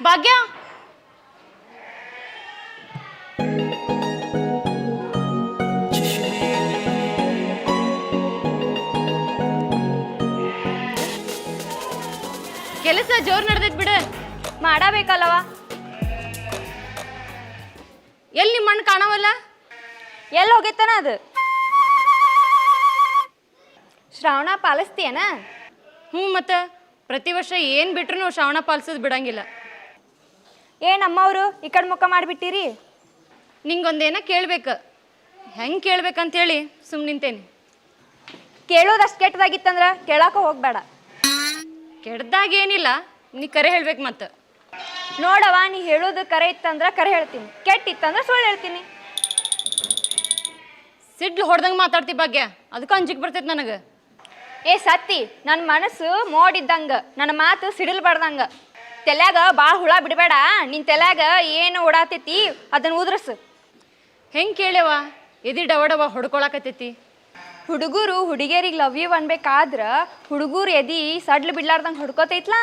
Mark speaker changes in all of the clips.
Speaker 1: ಭಾಗ್ಯ ಕೆಲಸ ಜೋರ್ ನಡೆದೈತ್ ಬಿಡ.
Speaker 2: ಮಾಡಬೇಕಲ್ಲವ.
Speaker 1: ಎಲ್ಲಿ ನಿಮ್ಮ ಮಣ್ಣು ಕಾಣವಲ್ಲ?
Speaker 2: ಎಲ್ಲಿ ಹೋಗೈತನ ಅದು? ಶ್ರಾವಣ ಪಾಲಿಸ್ತೀಯನ?
Speaker 1: ಹ್ಞೂ ಮತ್ತೆ ಪ್ರತಿ ವರ್ಷ ಏನು ಬಿಟ್ರು ಶ್ರಾವಣ ಪಾಲಿಸೋದು ಬಿಡಂಗಿಲ್ಲ.
Speaker 2: ನಮ್ಮವರು ಈ ಕಡೆ ಮುಖ ಮಾಡಿಬಿಟ್ಟಿರಿ.
Speaker 1: ನಿಂಗೊಂದೇನ ಕೇಳ್ಬೇಕು. ಹೆಂಗೆ ಕೇಳ್ಬೇಕಂತೇಳಿ ಸುಮ್ಮನೆ ನಿಂತೇನೆ.
Speaker 2: ಕೇಳೋದಷ್ಟು ಕೆಟ್ಟದಾಗಿತ್ತಂದ್ರೆ ಕೇಳಾಕ ಹೋಗ್ಬೇಡ.
Speaker 1: ಕೆಡ್ದಾಗೇನಿಲ್ಲ, ನೀ ಕರೆ ಹೇಳ್ಬೇಕು ಮತ್ತೆ.
Speaker 2: ನೋಡವ, ನೀ ಹೇಳೋದು ಕರೆ ಇತ್ತಂದ್ರೆ ಕರೆ ಹೇಳ್ತೀನಿ, ಕೆಟ್ಟಿತ್ತಂದ್ರೆ ಸುಳ್ಳು ಹೇಳ್ತೀನಿ.
Speaker 1: ಸಿಡ್ಲು ಹೊಡೆದಂಗೆ ಮಾತಾಡ್ತಿ ಭಾಗ್ಯ, ಅದಕ್ಕೆ ಅಂಜಿಕೆ ಬರ್ತೈತೆ ನನಗೆ.
Speaker 2: ಸತ್ತಿ, ನನ್ನ ಮನಸ್ಸು ಮೋಡಿದ್ದಂಗೆ, ನನ್ನ ಮಾತು ಸಿಡಿಲ್ಬಾರ್ದಂಗೆ. ತಲ್ಯಾಗ ಭಾಳ ಹುಳ ಬಿಡಬೇಡ. ನಿನ್ನ ತಲ್ಯಾಗ ಏನು ಓಡಾತೈತಿ ಅದನ್ನು ಉದ್ರಸು.
Speaker 1: ಹೆಂಗೆ ಕೇಳ್ಯವ? ಎದಿ ಡವಡವ ಹೊಡ್ಕೊಳಕತ್ತೈತಿ.
Speaker 2: ಹುಡುಗರು ಹುಡುಗಿಯರಿಗೆ ಲವ್ ಯು ಅನ್ಬೇಕಾದ್ರೆ ಹುಡುಗರು ಎದಿ ಸಡ್ಲು ಬಿಡ್ಲಾರ್ದಂಗೆ ಹೊಡ್ಕೋತೈತ್ಲ,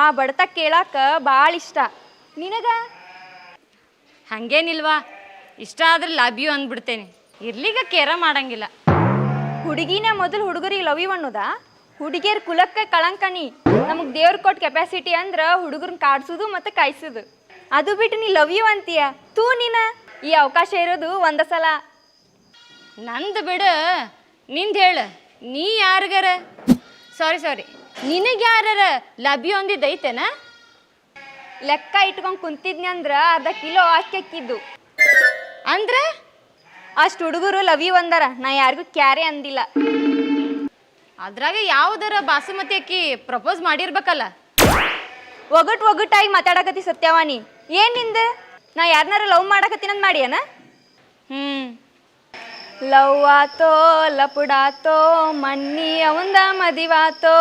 Speaker 2: ಆ ಬಡತ ಕೇಳಾಕ ಭಾಳ ಇಷ್ಟ. ನಿನಗ
Speaker 1: ಹಂಗೇನಿಲ್ವಾ, ಇಷ್ಟ ಆದ್ರೆ ಲವ್ ಯು ಅಂದ್ಬಿಡ್ತೇನೆ. ಇರ್ಲಿಗ ಕೇರ ಮಾಡಂಗಿಲ್ಲ.
Speaker 2: ಹುಡುಗಿನ ಮೊದಲು ಹುಡುಗರಿಗೆ ಲವ್ ಯು ಅನ್ನೋದಾ? ಹುಡುಗಿಯರ ಕುಲಕ್ಕೆ ಕಳಂಕನಿ. ನಮಗೆ ದೇವ್ರ ಕೊಟ್ಟು ಕೆಪಾಸಿಟಿ ಅಂದ್ರೆ ಹುಡುಗರನ್ನ ಕಾಡ್ಸೋದು ಮತ್ತು ಕಾಯಿಸೋದು. ಅದು ಬಿಟ್ಟು ನೀ ಲವ್ ಯು ಅಂತೀಯ. ನೀನ ಈ ಅವಕಾಶ ಇರೋದು ಒಂದ ಸಲ.
Speaker 1: ನಂದು ಬಿಡು, ನಿಂದು ಹೇಳು. ನೀ ಯಾರಿಗಾರ ಸಾರಿ ನಿನಗೆ ಯಾರ ಲವ್ ಯು ಅಂದಿದ್ದೈತೇನ?
Speaker 2: ಲೆಕ್ಕ ಇಟ್ಕೊಂಡು ಕುಂತಿದ್ನಿ ಅಂದ್ರೆ ಅರ್ಧ ಕಿಲೋ ಅಕ್ಕಿದ್ದು
Speaker 1: ಅಂದ್ರೆ
Speaker 2: ಅಷ್ಟು ಹುಡುಗರು ಲವ್ ಯು ಅಂದಾರ. ನಾ ಯಾರಿಗೂ ಕ್ಯಾರೆ ಅಂದಿಲ್ಲ.
Speaker 1: ಅದ್ರಾಗ ಯಾವುದರ ಬಾಸುಮತಿ ಅಕ್ಕಿ ಪ್ರಪೋಸ್ ಮಾಡಿರ್ಬೇಕಲ್ಲ.
Speaker 2: ಒಗಟಾಗಿ ಮಾತಾಡಕತ್ತಿ ಸತ್ಯವಾನಿ. ಏನ್ ನಿಂದ? ನಾ ಯಾರನ್ನಾರ ಲವ್ ಮಾಡಕತ್ತೀನಂದ್ ಮಾಡಿಯನ? ಲವ್ ಆತೋ ಲಪುಡಾತೋ ಮನ್ನಿ ಅವಂದ ಮದಿವಾತೋ,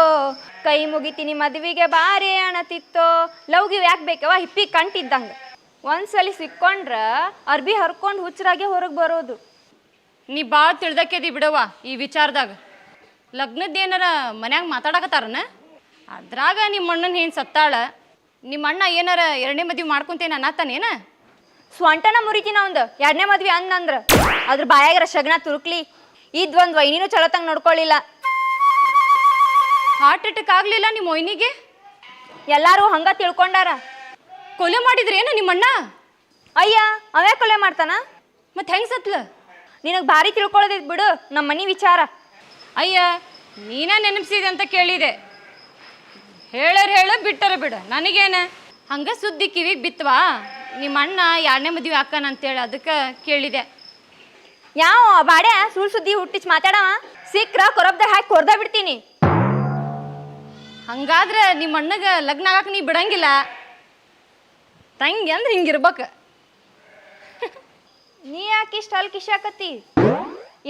Speaker 2: ಕೈ ಮುಗಿತೀನಿ ಮದುವೆಗೆ ಬಾರಿ ಅಣತಿತ್ತೋ. ಲವ್ಗೆ ಯಾಕೆ ಬೇಕವ? ಹಿಪ್ಪಿ ಕಂಟಿದ್ದಂಗೆ. ಒಂದ್ಸಲಿ ಸಿಕ್ಕೊಂಡ್ರ ಅರ್ಬಿ ಹರ್ಕೊಂಡು ಹುಚ್ಚರಾಗೆ ಹೊರಗೆ ಬರೋದು.
Speaker 1: ನೀ ಭಾಳ ತಿಳ್ದಕ್ಕೆದಿ ಬಿಡವ ಈ ವಿಚಾರದಾಗ. ಲಗ್ನದ್ದೇನಾರ ಮನ್ಯಾಗ ಮಾತಾಡಕತ್ತಾರನ? ಅದ್ರಾಗ ನಿಮ್ಮ ಅಣ್ಣನ ಏನು ಸತ್ತಾಳ, ನಿಮ್ಮ ಅಣ್ಣ ಏನಾರ ಎರಡನೇ ಮದುವೆ ಮಾಡ್ಕೊಂತೇನೆ ಅನ್ನತ್ತಾನೇನ?
Speaker 2: ಸ್ವಂಟನ ಮುರಿತೀನಿ ಅವಂದು ಎರಡನೇ ಮದ್ವೆ ಅಂದ್ರ. ಅದ್ರ ಬಾಯಾಗಿರ ಶಗ್ನ ತುರುಕ್ಲಿ. ಒಂದು ವೈನಿನೂ ಚಲೋತಂಗೆ ನೋಡ್ಕೊಳ್ಳಿಲ್ಲ.
Speaker 1: ಹಾರ್ಟ್ ಅಟ್ಯಾಕ್ ಆಗಲಿಲ್ಲ ನಿಮ್ಮ ಮೊಯ್ನಿಗೆ?
Speaker 2: ಎಲ್ಲರೂ ಹಂಗ ತಿಳ್ಕೊಂಡಾರ.
Speaker 1: ಕೊಲೆ ಮಾಡಿದ್ರೇನು ನಿಮ್ಮಣ್ಣ?
Speaker 2: ಅಯ್ಯ, ಅವೇ ಕೊಲೆ ಮಾಡ್ತಾನ?
Speaker 1: ಮತ್ತೆ ಹೆಂಗೆ ಸತ್ಲ?
Speaker 2: ನಿನಗೆ ಭಾರಿ ತಿಳ್ಕೊಳ್ಳೋದಿದ್ ಬಿಡು ನಮ್ಮ ಮನೆ ವಿಚಾರ.
Speaker 1: ಅಯ್ಯ, ನೀನ ನೆನಪಿಸಿದೆ ಅಂತ ಕೇಳಿದೆ. ಹೇಳು ಬಿಟ್ಟರ ಬಿಡು, ನನಗೇನ ಹಂಗೆ ಸುದ್ದಿ ಕಿವಿಗೆ ಬಿತ್ತವಾ ನಿಮ್ಮ ಅಣ್ಣ ಎರಡನೇ ಮದುವೆ ಹಾಕನ ಅಂತೇಳಿ ಅದಕ್ಕೆ ಕೇಳಿದೆ.
Speaker 2: ಯಾವ ಬಾಡೆ ಸುಳ್ಳು ಸುದ್ದಿ ಹುಟ್ಟಿಸಿ ಮಾತಾಡವ? ಸಿಕ್ರ ಕೊರಬ್ದಾಗ ಹಾಕಿ ಕೊರ್ದ ಬಿಡ್ತೀನಿ.
Speaker 1: ಹಂಗಾದ್ರೆ ನಿಮ್ಮ ಅಣ್ಣಗೆ ಲಗ್ನ ಆಗಕ್ಕೆ ನೀ ಬಿಡಂಗಿಲ್ಲ. ತಂಗಿ ಅಂದ್ರೆ ಹಿಂಗಿರ್ಬೇಕು.
Speaker 2: ನೀ ಯಾಕೆ ಇಷ್ಟ ಅಲ್ಲಿ ಕಿಶಾಕತ್ತಿ?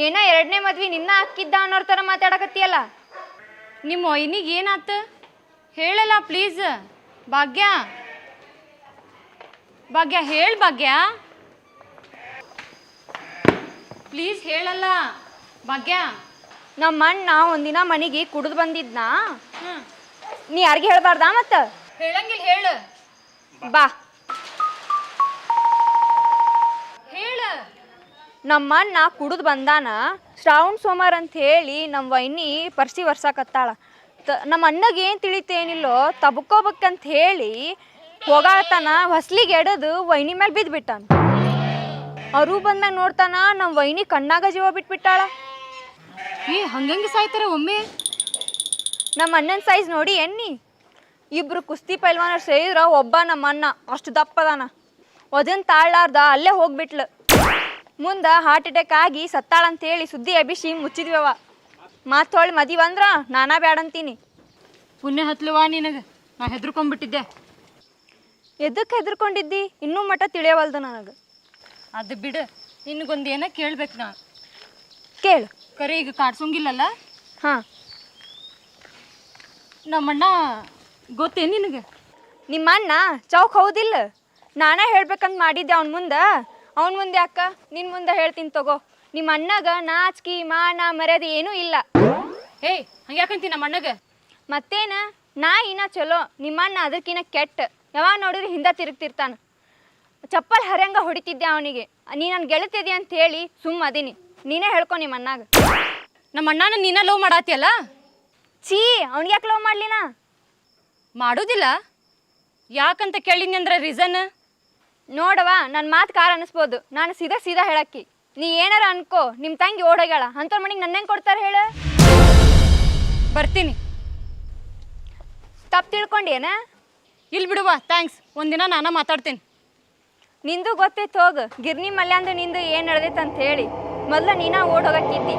Speaker 2: ಏನೋ ಎರಡನೇ ಮದ್ವಿ ನಿನ್ನ ಹಾಕಿದ್ದ ಅನ್ನೋರ್ ಥರ ಮಾತಾಡಕತ್ತಿಯಲ್ಲ.
Speaker 1: ನಿಮ್ಮ ಒಯ್ನಿಗೆ ಏನಾತ ಹೇಳಲ್ಲ ಪ್ಲೀಸ್. ಭಾಗ್ಯ ಹೇಳು ಭಾಗ್ಯ, ಪ್ಲೀಸ್ ಹೇಳಲ್ಲ ಭಾಗ್ಯ.
Speaker 2: ನಮ್ಮ ಅಣ್ಣ ಒಂದಿನ ಮನೆಗೆ ಕುಡಿದು ಬಂದಿದ್ನಾ. ನೀ ಯಾರಿಗೆ ಹೇಳ್ಬಾರ್ದಾ? ಮತ್ತ
Speaker 1: ಹೇಳಂಗಿಲ್ಲ, ಹೇಳು
Speaker 2: ಬಾ.
Speaker 1: ಹೇಳು.
Speaker 2: ನಮ್ಮ ಅಣ್ಣ ಕುಡಿದು ಬಂದಾನ. ಶ್ರಾವಣ ಸೋಮವಾರ ಅಂತ ಹೇಳಿ ನಮ್ಮ ವೈನಿ ಪರ್ಸಿ ವರ್ಸಾಕತ್ತಾಳ. ನಮ್ಮ ಅಣ್ಣಗೆ ಏನು ತಿಳಿತೇನಿಲ್ಲೋ ತಬ್ಕೋಬೇಕಂತ ಹೇಳಿ ಹೋಗಾಳ್ತಾನ. ಹೊಸ್ಲಿಗೆ ಎಡದು ವೈನಿ ಮೇಲೆ ಬಿದ್ದುಬಿಟ್ಟಾನ. ಅವರು ಬಂದಾಗ ನೋಡ್ತಾನ ನಮ್ಮ ವೈನಿ ಕಣ್ಣಾಗ ಜೀವ ಬಿಟ್ಬಿಟ್ಟಾಳ.
Speaker 1: ಹಂಗಂಗೆ ಸಾಯ್ತಾರ ಒಮ್ಮೆ?
Speaker 2: ನಮ್ಮ ಅಣ್ಣನ ಸೈಜ್ ನೋಡಿ ಎನ್ನಿ. ಇಬ್ರು ಕುಸ್ತಿ ಪೈಲ್ವಾನರು ಸೇರಿದ್ರ ಒಬ್ಬ ನಮ್ಮ ಅಣ್ಣ ಅಷ್ಟು ದಪ್ಪದಾನ. ಅದನ್ನ ತಾಳ್ಲಾರ್ದ ಅಲ್ಲೇ ಹೋಗ್ಬಿಟ್ಲು. ಮುಂದೆ ಹಾರ್ಟ್ ಅಟ್ಯಾಕ್ ಆಗಿ ಸತ್ತಾಳಂತೇಳಿ ಸುದ್ದಿ ಎಬ್ಬಿಸಿ ಮುಚ್ಚಿದ್ವವ. ಮಾತೊಳ್ಳಿ ಮದುವೆ ಅಂದ್ರ ನಾನಾ ಬ್ಯಾಡಂತೀನಿ.
Speaker 1: ಪುಣ್ಯ ಹತ್ಲವಾ ನಿನಗೆ, ನಾ ಹೆದರ್ಕೊಂಡ್ಬಿಟ್ಟಿದ್ದೆ.
Speaker 2: ಎದಕ್ಕೆ ಹೆದರ್ಕೊಂಡಿದ್ದಿ? ಇನ್ನೂ ಮಠ ತಿಳಿಯವಲ್ದು ನನಗೆ.
Speaker 1: ಅದು ಬಿಡು, ನಿನಗೊಂದೇನ ಕೇಳ್ಬೇಕು ನಾ.
Speaker 2: ಕೇಳು.
Speaker 1: ಕರೆ ಈಗ ಕಾಡ್ಸೋಂಗಿಲ್ಲಲ್ಲ?
Speaker 2: ಹಾಂ.
Speaker 1: ನಮ್ಮಣ್ಣ ಗೊತ್ತೇನು ನಿನಗೆ?
Speaker 2: ನಿಮ್ಮ ಅಣ್ಣ ಚೌಕ್ ಹೌದಿಲ್ಲ? ನಾನೇ ಹೇಳ್ಬೇಕಂತ ಮಾಡಿದ್ದೆ ಅವನ ಮುಂದೆ ಯಾಕ ನಿನ್ನ ಮುಂದೆ ಹೇಳ್ತೀನಿ ತಗೋ. ನಿಮ್ಮ ಅಣ್ಣಗ ನಾಚಿಕೆ ಮಾನ ಮರ್ಯಾದೆ ಏನೂ ಇಲ್ಲ.
Speaker 1: ಹಂಗ್ಯಾಕಂತಿ ನಮ್ಮ ಅಣ್ಣಗೆ?
Speaker 2: ಮತ್ತೇನ, ನಾ ಇನ್ನ ಚಲೋ, ನಿಮ್ಮ ಅಣ್ಣ ಅದಕ್ಕಿನ್ನ ಕೆಟ್ಟ. ಯಾವಾಗ ನೋಡಿದ್ರೆ ಹಿಂದೆ ತಿರುಗ್ತಿರ್ತಾನೆ. ಚಪ್ಪಲ್ ಹರ್ಯಂಗ ಹೊಡಿತಿದ್ದೆ ಅವನಿಗೆ. ನೀ ನನ್ನ ಗೆಳತಿದಿ ಅಂತ ಹೇಳಿ ಸುಮ್ಮ ಅದೀನಿ. ನೀನೇ ಹೇಳ್ಕೊ ನಿಮ್ಮ ಅಣ್ಣಾಗ.
Speaker 1: ನಮ್ಮ ಅಣ್ಣನ ನೀನ ಲವ್ ಮಾಡಾತಿಯಲ್ಲ?
Speaker 2: ಛೀ, ಅವ್ನಿಗೆ ಯಾಕೆ ಲವ್ ಮಾಡ್ಲಿನ?
Speaker 1: ಮಾಡೋದಿಲ್ಲ ಯಾಕಂತ ಕೇಳಿನಿ ಅಂದ್ರೆ ರೀಸನ್
Speaker 2: ನೋಡವ, ನನ್ನ ಮಾತು ಕಾರ್ ಅನಿಸ್ಬೋದು, ನಾನು ಸೀದಾ ಸೀದಾ ಹೇಳಕ್ಕಿ. ನೀ ಏನಾರ ಅನ್ಕೋ, ನಿಮ್ಮ ತಂಗಿ ಓಡೋಗ್ಯಾಳ, ಅಂಥವ್ರ ಮನೆಗೆ ನನ್ನ ಹೆಂಗೆ ಕೊಡ್ತಾರೆ ಹೇಳ?
Speaker 1: ಬರ್ತೀನಿ.
Speaker 2: ತಪ್ಪು ತಿಳ್ಕೊಂಡೇನ?
Speaker 1: ಇಲ್ಲಿ ಬಿಡುವ, ಥ್ಯಾಂಕ್ಸ್. ಒಂದಿನ ನಾನು ಮಾತಾಡ್ತೀನಿ.
Speaker 2: ನಿಂದು ಗೊತ್ತೈತೆ ಹೋಗು, ಗಿರ್ನಿ ಮಲ್ಯಾಂದು ನಿಂದು ಏನು ನಡೆದೈತೆ ಅಂತ ಹೇಳಿ. ಮೊದಲು ನೀನ ಓಡೋಗಕ್ಕಿದ್ದಿ.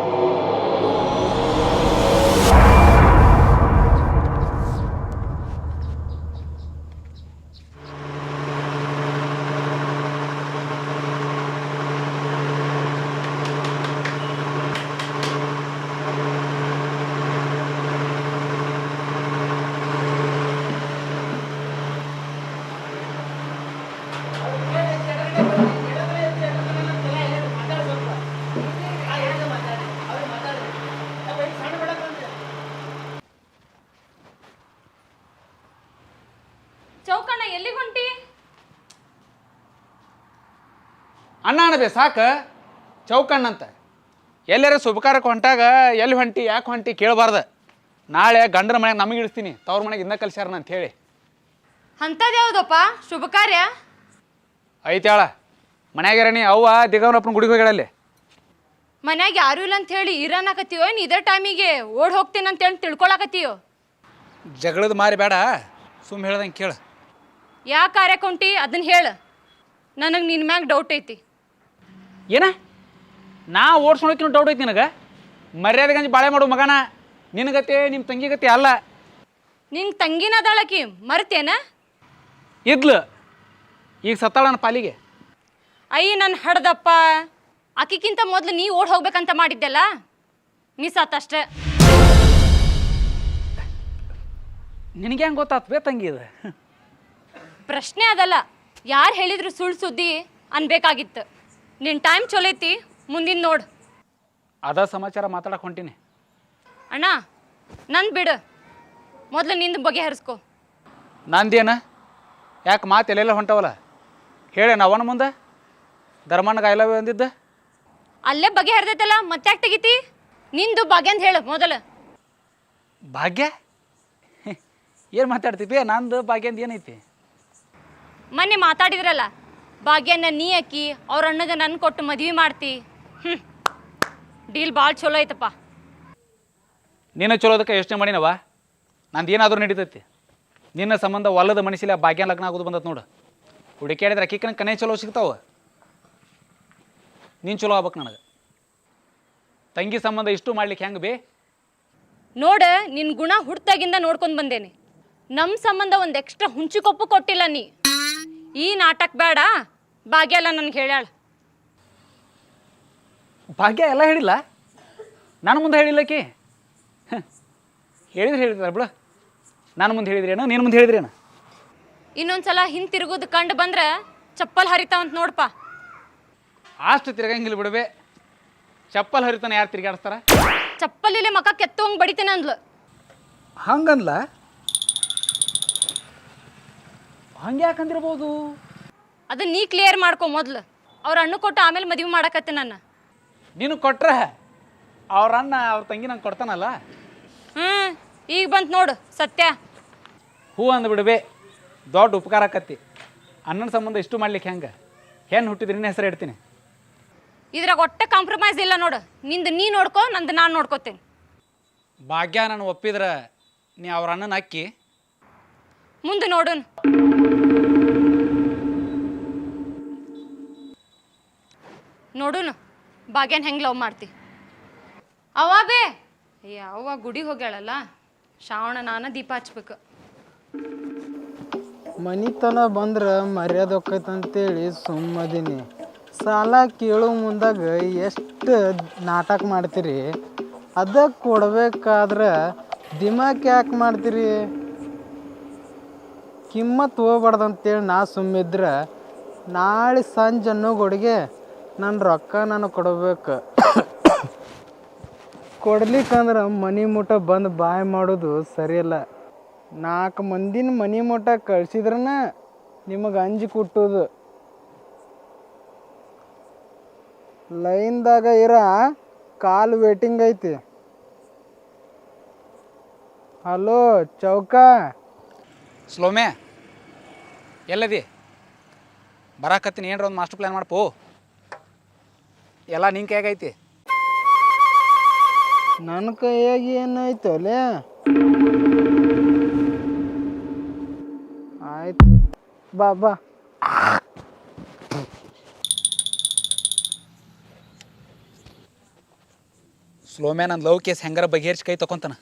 Speaker 1: ಚೌಕಣ್ಣ ಎಲ್ಲಿಗೆ ಹೊಂಟಿ?
Speaker 3: ಅಣ್ಣ ಅಣ್ಣಬೇ ಸಾಕು, ಚೌಕಣ್ಣಂತ. ಎಲ್ಲಾರ ಶುಭಕಾರಕ್ಕೆ ಹೊಂಟಾಗ ಎಲ್ಲಿ ಹೊಂಟಿ ಯಾಕೆ ಹೊಂಟಿ ಕೇಳಬಾರ್ದು. ನಾಳೆ ಗಂಡನ ಮನೆಗೆ ನಮಗೆ ಇಳಿಸ್ತೀನಿ, ತವ್ರ ಮನೆಗೆ ಇನ್ನೂ ಕಲ್ಸ್ಯಾರನ ಅಂತ ಹೇಳಿ.
Speaker 1: ಅಂಥದ್ದು ಯಾವುದಪ್ಪ ಶುಭ ಕಾರ್ಯ?
Speaker 3: ಐತಾಳ ಮನ್ಯಾಗಿರಣಿ ಅವ್ವ ದಿಗವನಪ್ಪನ ಗುಡಿಗೆ ಹೋಗ್ಯಾಳಲ್ಲಿ.
Speaker 1: ಮನ್ಯಾಗ ಯಾರೂ ಇಲ್ಲ ಅಂತ ಹೇಳಿ ಇರನಾಕತ್ತೀಯೋ? ಏನು ಇದೇ ಟೈಮಿಗೆ ಓಡ್ ಹೋಗ್ತೀನಿ ಅಂತೇಳಿ ತಿಳ್ಕೊಳಕತ್ತೀಯೋ?
Speaker 3: ಜಗಳದ ಮಾರಿ ಬೇಡ, ಸುಮ್ಮ ಹೇಳ್ದಂಗೆ ಕೇಳು.
Speaker 1: ಯಾ ಕಾರ್ಯಕ್ಕೆ ಹೊಂಟಿ ಅದನ್ನ ಹೇಳು. ನನಗೆ ನಿನ್ನ ಮ್ಯಾಗ ಡೌಟ್ ಐತಿ.
Speaker 3: ಏನ ನಾ ಓಡ್ಸ್ಕೊಳಕಿನ ಡೌಟ್ ಐತಿ ನಿನಗೆ? ಮರ್ಯಾದೆಗಂಜ್ ಬಾಳೆ ಮಾಡು ಮಗನ. ನಿನಗತ್ತೆ ನಿಮ್ಮ ತಂಗಿ ಗತಿ ಅಲ್ಲ.
Speaker 1: ನಿನ್ನ ತಂಗಿನ ಅದಾಳಕಿ ಮರ್ತೇನ?
Speaker 3: ಇದ್ಲು, ಈಗ ಸತ್ತಾಳನ ಪಾಲಿಗೆ.
Speaker 1: ಅಯ್ಯ ನನ್ನ ಹಡ್ದಪ್ಪ, ಆಕಿಕ್ಕಿಂತ ಮೊದಲು ನೀ ಓಡ್ ಹೋಗ್ಬೇಕಂತ ಮಾಡಿದ್ದೆಲ್ಲ ಮಿಸ್ ಆತಷ್ಟೆ.
Speaker 3: ನಿನಗೆ ಹೆಂಗೆ ಗೊತ್ತಾತ್ವೇ ತಂಗಿ ಇದು?
Speaker 1: ಪ್ರಶ್ನೆ ಅದಲ್ಲ, ಯಾರು ಹೇಳಿದ್ರು ಸುಳ್ಳು ಸುದ್ದಿ ಅನ್ಬೇಕಾಗಿತ್ತು. ನಿನ್ನ ಟೈಮ್ ಚಲೋ ಐತಿ, ಮುಂದಿನ ನೋಡು.
Speaker 3: ಅದ ಸಮಾಚಾರ ಮಾತಾಡಕ್ಕೆ ಹೊಂಟೀನಿ.
Speaker 1: ಅಣ್ಣ ನಂದು ಬಿಡು, ಮೊದಲು ನಿಂದು ಬಗೆಹರಿಸ್ಕೊ.
Speaker 3: ನಂದೇನ ಯಾಕೆ ಮಾತು ಎಲ್ಲೆಲ್ಲ ಹೊಂಟವಲ್ಲ? ಹೇಳೇನ ಅವನ ಮುಂದೆ ಧರ್ಮಣ್ಣಗೆ ಐ ಲವ್ ಯು ಅಂದಿದ್ದ?
Speaker 1: ಅಲ್ಲೇ ಬಗೆಹರಿದೈತಲ್ಲ, ಮತ್ತೆ ಯಾಕೆ ತೆಗಿತಿ? ನಿಂದು ಭಾಗ್ಯ ಅಂತ ಹೇಳು ಮೊದಲು.
Speaker 3: ಭಾಗ್ಯ ಏನು ಮಾತಾಡ್ತಿದ್ವಿ? ನಂದು ಭಾಗ್ಯಂದ ಏನೈತಿ?
Speaker 1: ಮೊನ್ನೆ ಮಾತಾಡಿದ್ರಲ್ಲ, ಭಾಗ್ಯನ ನೀ ಅಕ್ಕಿ ಅವ್ರ ಅಣ್ಣಗೆ ನನ್ನ ಕೊಟ್ಟು ಮದ್ವೆ ಮಾಡ್ತಿ. ಡೀಲ್ ಭಾಳ ಚಲೋ ಐತಪ್ಪ.
Speaker 3: ನೀನು ಚಲೋದಕ್ಕೆ ಯೋಚನೆ ಮಾಡಿನವ, ನಂದು ಏನಾದರೂ ನಡೀತೈತಿ. ನಿನ್ನ ಸಂಬಂಧ ಹೊಲದ ಮನಸ್ಸಿಲ್ಲ ಭಾಗ್ಯ ಲಗ್ನ ಆಗೋದು ಬಂದತ್ ನೋಡು. ಹುಡುಕಾಡಿದ್ರೆ ಅಕ್ಕಿಕನ ಕನೆ ಚಲೋ ಸಿಗ್ತಾವ. ನೀನು ಚಲೋ ಆಗ್ಬೇಕು ನನಗೆ. ತಂಗಿ ಸಂಬಂಧ ಇಷ್ಟು ಮಾಡ್ಲಿಕ್ಕೆ ಹೆಂಗೆ ಬೇ?
Speaker 1: ನೋಡ, ನಿನ್ನ ಗುಣ ಹುಡ್ತಾಗಿಂದ ನೋಡ್ಕೊಂಡು ಬಂದೇನೆ. ನಮ್ಮ ಸಂಬಂಧ ಒಂದು ಎಕ್ಸ್ಟ್ರಾ ಹುಂಚಿಕೊಪ್ಪು ಕೊಟ್ಟಿಲ್ಲ ನೀ. ಈ ನಾಟಕ ಬೇಡ, ಭಾಗ್ಯ ಎಲ್ಲ ನನಗೆ ಹೇಳ್ಯಾಳ.
Speaker 3: ಭಾಗ್ಯ ಎಲ್ಲ ಹೇಳಿಲ್ಲ, ನನ್ನ ಮುಂದೆ ಹೇಳಿಲ್ಲಕಿ. ಹೇಳಿದ್ರೆ ಹೇಳಿದಾರೆ ಬಿಡು. ನಾನು ಮುಂದೆ ಹೇಳಿದ್ರೇನು, ನೀನು ಮುಂದೆ ಹೇಳಿದ್ರೇನು?
Speaker 1: ಇನ್ನೊಂದ್ಸಲ ಹಿಂತಿರುಗೋದು ಕಂಡು ಬಂದ್ರೆ ಚಪ್ಪಲ್ ಹರಿತಾವಂತ ನೋಡಪ್ಪ.
Speaker 3: ಅಷ್ಟು ತಿರ್ಗಂಗಿಲ್ಲ ಬಿಡುವೆ. ಚಪ್ಪಲ್ ಹರಿತಾನೆ ಯಾರು ತಿರ್ಗಾಡಿಸ್ತಾರ?
Speaker 1: ಚಪ್ಪಲಿಲೆ ಮಕ್ಕ ಕೆತ್ತೋಂಗ್ ಬಡಿತೇನೆ ಅಂದ್ಲು.
Speaker 3: ಹಂಗನ್ಲ? ಹಂಗೆ ಯಾಕಂದಿರ್ಬೋದು?
Speaker 1: ಅದನ್ನ ನೀ ಕ್ಲಿಯರ್ ಮಾಡ್ಕೊ ಮೊದ್ಲು. ಅವ್ರ ಅಣ್ಣ ಕೊಟ್ಟು ಆಮೇಲೆ ಮದುವೆ ಮಾಡಕತ್ತೆ ನನ್ನ.
Speaker 3: ನೀನು ಕೊಟ್ರೆ ಅವ್ರ ಅಣ್ಣ ಅವ್ರ ತಂಗಿ ನಂಗೆ ಕೊಡ್ತಾನಲ್ಲ.
Speaker 1: ಈಗ ಬಂತು ನೋಡು ಸತ್ಯ.
Speaker 3: ಹೂ ಅಂದ್ಬಿಡ್ಬೇ, ದೊಡ್ಡ ಉಪಕಾರ ಆಕತ್ತಿ. ಅಣ್ಣನ ಸಂಬಂಧ ಇಷ್ಟು ಮಾಡ್ಲಿಕ್ಕೆ ಹೆಂಗೆ? ಹೆಣ್ಣು ಹುಟ್ಟಿದ್ರೆ ನಿನ್ನ ಹೆಸರು ಇಡ್ತೀನಿ.
Speaker 1: ಇದ್ರಾಗ ಒಟ್ಟೆ ಕಾಂಪ್ರಮೈಸ್ ಇಲ್ಲ ನೋಡು. ನಿಂದು ನೀ ನೋಡ್ಕೊ, ನಂದು ನಾನು ನೋಡ್ಕೋತೇನೆ.
Speaker 3: ಭಾಗ್ಯ ನಾನು ಒಪ್ಪಿದ್ರೆ ನೀ ಅವ್ರ ಅಣ್ಣನ ಅಕ್ಕಿ.
Speaker 1: ಮುಂದೆ ನೋಡೋಣ. ನೋಡೋಣ ಭಾಗ್ಯನ ಹೆಂಗೆ ಲವ್ ಮಾಡ್ತಿ. ಅವ್ವ ಬೇ, ಅಯ್ಯ ಅವ್ವ ಗುಡಿಗೆ ಹೋಗ್ಯಾಳಲ್ಲ, ಶ್ರಾವಣ ನಾನು ದೀಪ ಹಚ್ಬೇಕು.
Speaker 4: ಮನಿತನ ಬಂದ್ರೆ ಮರ್ಯಾದೆ ಹೋಕ್ಕೈತಂತೇಳಿ ಸುಮ್ಮದೀನಿ. ಸಾಲ ಕೇಳೋ ಮುಂದಾಗ ಎಷ್ಟು ನಾಟಕ ಮಾಡ್ತೀರಿ? ಅದಕ್ಕೆ ಕೊಡ್ಬೇಕಾದ್ರೆ ದಿಮಾಕ್ ಯಾಕೆ ಮಾಡ್ತೀರಿ? ಕಿಮ್ಮತ್ತು ಹೋಗ್ಬಾರ್ದಂತೇಳಿ ನಾ ಸುಮ್ಮಿದ್ರೆ ನಾಳೆ ಸಂಜೆ ಅನ್ನೋಗೊಡಿಗೆ ನನ್ನ ರೊಕ್ಕ ನಾನು ಕೊಡಬೇಕು. ಕೊಡ್ಲಿಕ್ಕಂದ್ರೆ ಮನೆ ಮುಟ ಬಂದು ಬಾಯ್ ಮಾಡೋದು ಸರಿಯಲ್ಲ. 4 ಮಂದಿನ ಮನೆ ಮುಟ ಕಳ್ಸಿದ್ರನ ನಿಮಗೆ ಅಂಜಿ ಕುಟ್ಟುದು. ಲೈನ್ದಾಗ ಕಾಲ್ ವೇಟಿಂಗ್ ಐತಿ. ಹಲೋ ಚೌಕ,
Speaker 3: ಸ್ಲೋಮೆ ಎಲ್ಲದಿ? ಬರಾಕತ್ತೀನಿ, ಏನ್ರ ಒಂದು ಮಾಸ್ಟರ್ ಪ್ಲ್ಯಾನ್ ಮಾಡ್ಪೋ. ಎಲ್ಲ ನಿನ್ನ ಕೈಯಾಗೈತಿ.
Speaker 4: ನನ್ನ ಕೈಯಾಗ ಏನೈತೋಲೆ? ಆಯ್ತು ಬಾ ಬಾ.
Speaker 3: ಸ್ಲೋಮ್ಯಾನ್ ನನ್ನ ಲವ್ ಕೇಸ್ ಹೆಂಗಾರ ಬಗೆಹರಿಸಿ ಕೈ ತಗೊಂತಾನ.